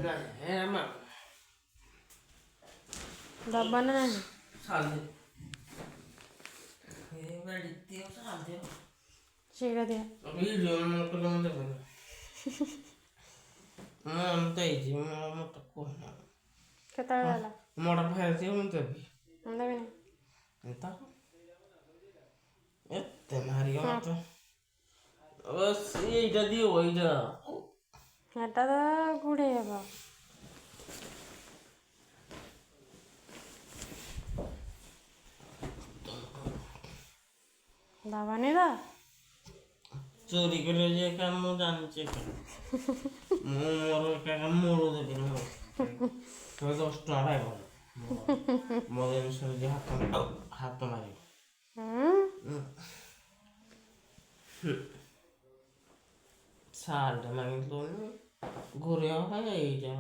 नाही मग डब्बानं नाही चालते हे गाडी ते चालते शिव्या द्या व्हिडिओ नको लावून दे म्हणता येते मला मोठा कोण कताळ झाला मोठा बाहेर ते म्हणतो नवीन एत्ते मारी तो बस এইটা দিও ওইটা এটা তো ঘুরে যাবো দাবানি দা চুরি করে যে কাম জানছে মোর কাকা মোড়ো দেবে না তো 10 টাকা পাইব মদের সঙ্গে হাত মারি সালটা মাগিল তো ঘুরে হয় এইটা